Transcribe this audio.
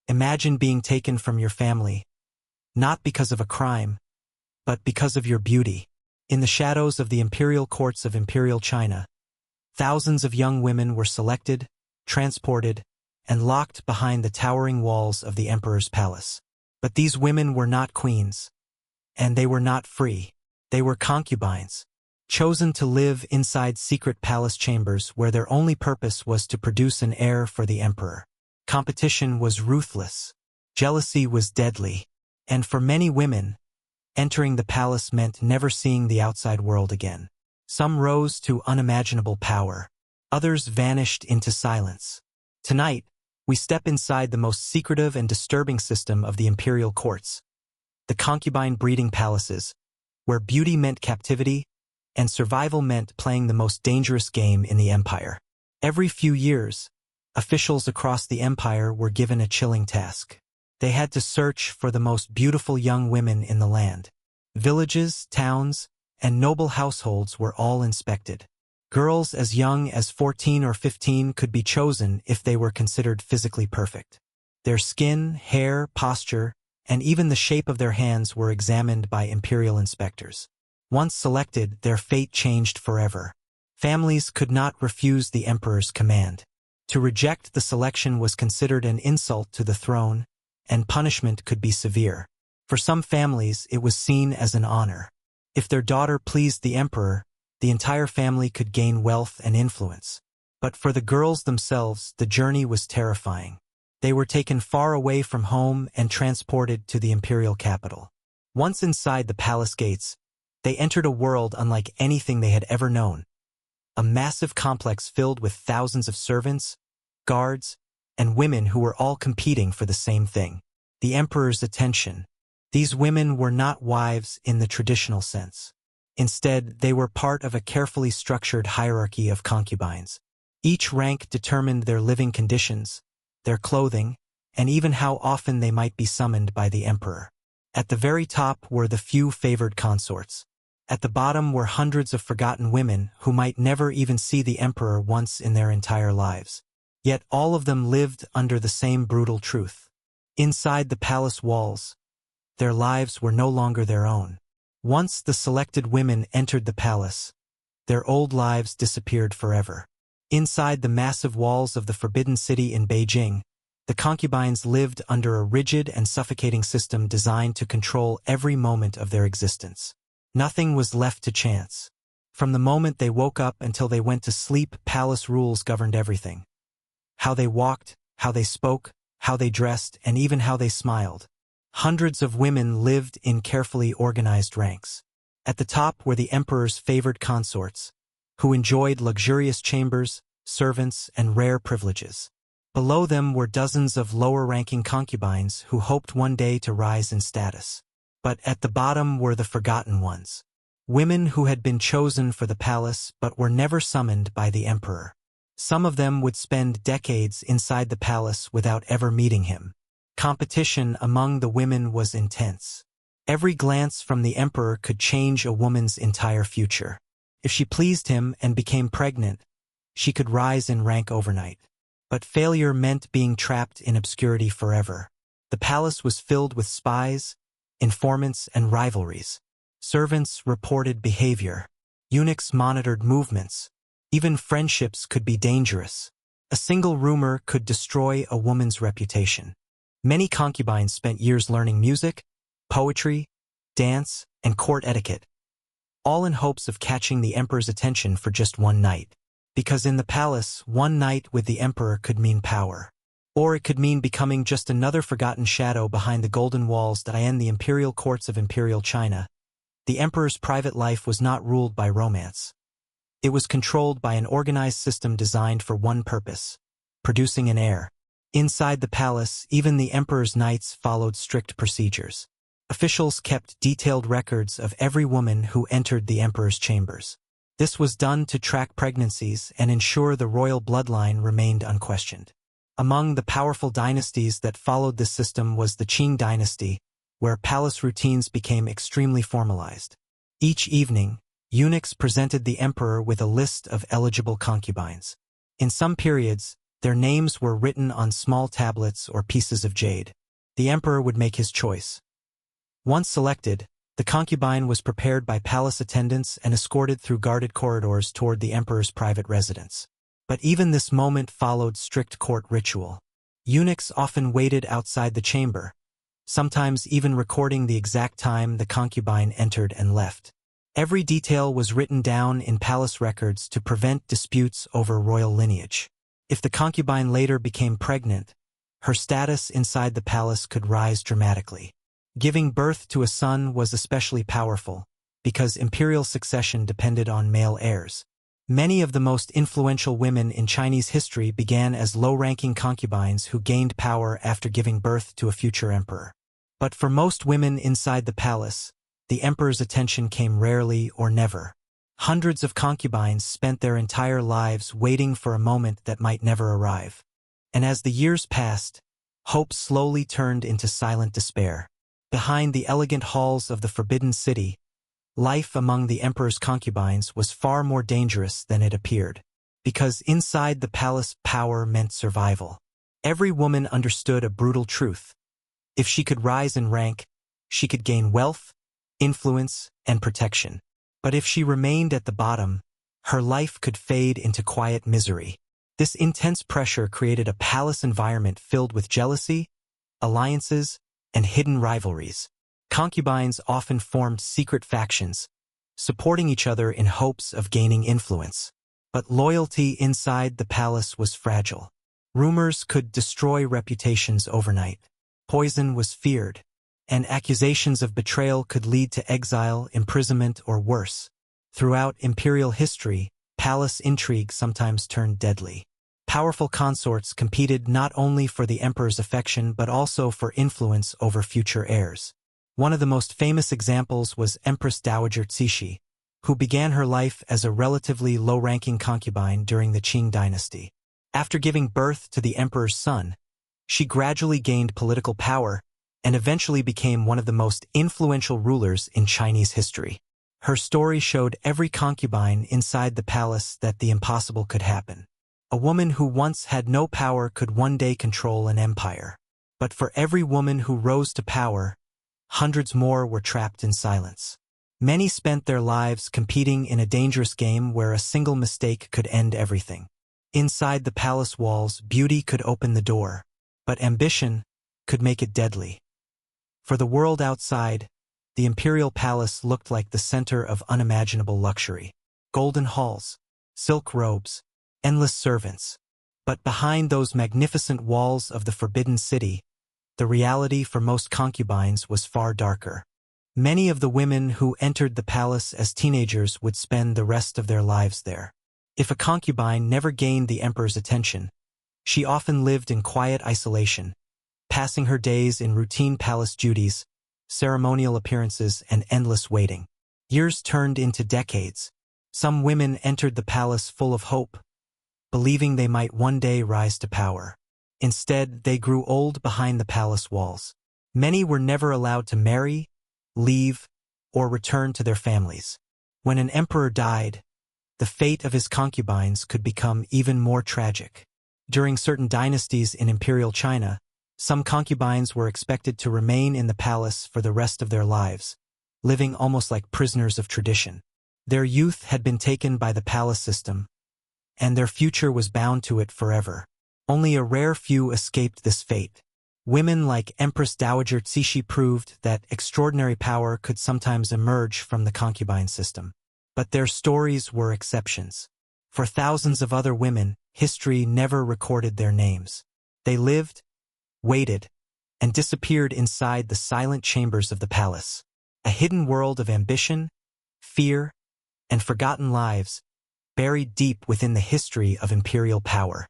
Imagine being taken from your family, not because of a crime, but because of your beauty. In the shadows of the imperial courts of Imperial China, thousands of young women were selected, transported, and locked behind the towering walls of the emperor's palace. But these women were not queens, and they were not free. They were concubines, chosen to live inside secret palace chambers where their only purpose was to produce an heir for the emperor. Competition was ruthless, jealousy was deadly, and for many women, entering the palace meant never seeing the outside world again. Some rose to unimaginable power. Others vanished into silence. Tonight, we step inside the most secretive and disturbing system of the imperial courts, the concubine breeding palaces, where beauty meant captivity and survival meant playing the most dangerous game in the empire. Every few years, officials across the empire were given a chilling task. They had to search for the most beautiful young women in the land. Villages, towns, and noble households were all inspected. Girls as young as 14 or 15 could be chosen if they were considered physically perfect. Their skin, hair, posture, and even the shape of their hands were examined by imperial inspectors. Once selected, their fate changed forever. Families could not refuse the emperor's command. To reject the selection was considered an insult to the throne, and punishment could be severe. For some families, it was seen as an honor. If their daughter pleased the emperor, the entire family could gain wealth and influence. But for the girls themselves, the journey was terrifying. They were taken far away from home and transported to the imperial capital. Once inside the palace gates, they entered a world unlike anything they had ever known. A massive complex filled with thousands of servants, guards, and women who were all competing for the same thing: the emperor's attention. These women were not wives in the traditional sense. Instead, they were part of a carefully structured hierarchy of concubines. Each rank determined their living conditions, their clothing, and even how often they might be summoned by the emperor. At the very top were the few favored consorts. At the bottom were hundreds of forgotten women who might never even see the emperor once in their entire lives. Yet all of them lived under the same brutal truth. Inside the palace walls, their lives were no longer their own. Once the selected women entered the palace, their old lives disappeared forever. Inside the massive walls of the Forbidden City in Beijing, the concubines lived under a rigid and suffocating system designed to control every moment of their existence. Nothing was left to chance. From the moment they woke up until they went to sleep, palace rules governed everything. How they walked, how they spoke, how they dressed, and even how they smiled. Hundreds of women lived in carefully organized ranks. At the top were the emperor's favored consorts, who enjoyed luxurious chambers, servants, and rare privileges. Below them were dozens of lower-ranking concubines who hoped one day to rise in status. But at the bottom were the forgotten ones, women who had been chosen for the palace but were never summoned by the emperor. Some of them would spend decades inside the palace without ever meeting him. Competition among the women was intense. Every glance from the emperor could change a woman's entire future. If she pleased him and became pregnant, she could rise in rank overnight. But failure meant being trapped in obscurity forever. The palace was filled with spies, informants, and rivalries. Servants reported behavior. Eunuchs monitored movements. Even friendships could be dangerous. A single rumor could destroy a woman's reputation. Many concubines spent years learning music, poetry, dance, and court etiquette, all in hopes of catching the emperor's attention for just one night. Because in the palace, one night with the emperor could mean power. Or it could mean becoming just another forgotten shadow behind the golden walls that end the imperial courts of Imperial China. The emperor's private life was not ruled by romance. It was controlled by an organized system designed for one purpose: producing an heir. Inside the palace, even the emperor's knights followed strict procedures. Officials kept detailed records of every woman who entered the emperor's chambers. This was done to track pregnancies and ensure the royal bloodline remained unquestioned. Among the powerful dynasties that followed this system was the Qing Dynasty, where palace routines became extremely formalized. Each evening, eunuchs presented the emperor with a list of eligible concubines. In some periods, Their names were written on small tablets or pieces of jade. The emperor would make his choice. Once selected, the concubine was prepared by palace attendants and escorted through guarded corridors toward the emperor's private residence. But even this moment followed strict court ritual. Eunuchs often waited outside the chamber, sometimes even recording the exact time the concubine entered and left. Every detail was written down in palace records to prevent disputes over royal lineage. If the concubine later became pregnant, her status inside the palace could rise dramatically. Giving birth to a son was especially powerful, because imperial succession depended on male heirs. Many of the most influential women in Chinese history began as low-ranking concubines who gained power after giving birth to a future emperor. But for most women inside the palace, the emperor's attention came rarely or never. Hundreds of concubines spent their entire lives waiting for a moment that might never arrive. And as the years passed, hope slowly turned into silent despair. Behind the elegant halls of the Forbidden City, life among the emperor's concubines was far more dangerous than it appeared. Because inside the palace, power meant survival. Every woman understood a brutal truth. If she could rise in rank, she could gain wealth, influence, and protection. But if she remained at the bottom, her life could fade into quiet misery. This intense pressure created a palace environment filled with jealousy, alliances, and hidden rivalries. Concubines often formed secret factions, supporting each other in hopes of gaining influence. But loyalty inside the palace was fragile. Rumors could destroy reputations overnight. Poison was feared, and accusations of betrayal could lead to exile, imprisonment, or worse. Throughout imperial history, palace intrigue sometimes turned deadly. Powerful consorts competed not only for the emperor's affection but also for influence over future heirs. One of the most famous examples was Empress Dowager Cixi, who began her life as a relatively low-ranking concubine during the Qing Dynasty. After giving birth to the emperor's son, she gradually gained political power and eventually became one of the most influential rulers in Chinese history. Her story showed every concubine inside the palace that the impossible could happen. A woman who once had no power could one day control an empire. But for every woman who rose to power, hundreds more were trapped in silence. Many spent their lives competing in a dangerous game where a single mistake could end everything. Inside the palace walls, beauty could open the door, but ambition could make it deadly. For the world outside, the imperial palace looked like the center of unimaginable luxury. Golden halls, silk robes, endless servants. But behind those magnificent walls of the Forbidden City, the reality for most concubines was far darker. Many of the women who entered the palace as teenagers would spend the rest of their lives there. If a concubine never gained the emperor's attention, she often lived in quiet isolation, passing her days in routine palace duties, ceremonial appearances, and endless waiting. Years turned into decades. Some women entered the palace full of hope, believing they might one day rise to power. Instead, they grew old behind the palace walls. Many were never allowed to marry, leave, or return to their families. When an emperor died, the fate of his concubines could become even more tragic. During certain dynasties in Imperial China, some concubines were expected to remain in the palace for the rest of their lives, living almost like prisoners of tradition. Their youth had been taken by the palace system, and their future was bound to it forever. Only a rare few escaped this fate. Women like Empress Dowager Cixi proved that extraordinary power could sometimes emerge from the concubine system. But their stories were exceptions. For thousands of other women, history never recorded their names. They lived, waited, and disappeared inside the silent chambers of the palace. A hidden world of ambition, fear, and forgotten lives, buried deep within the history of imperial power.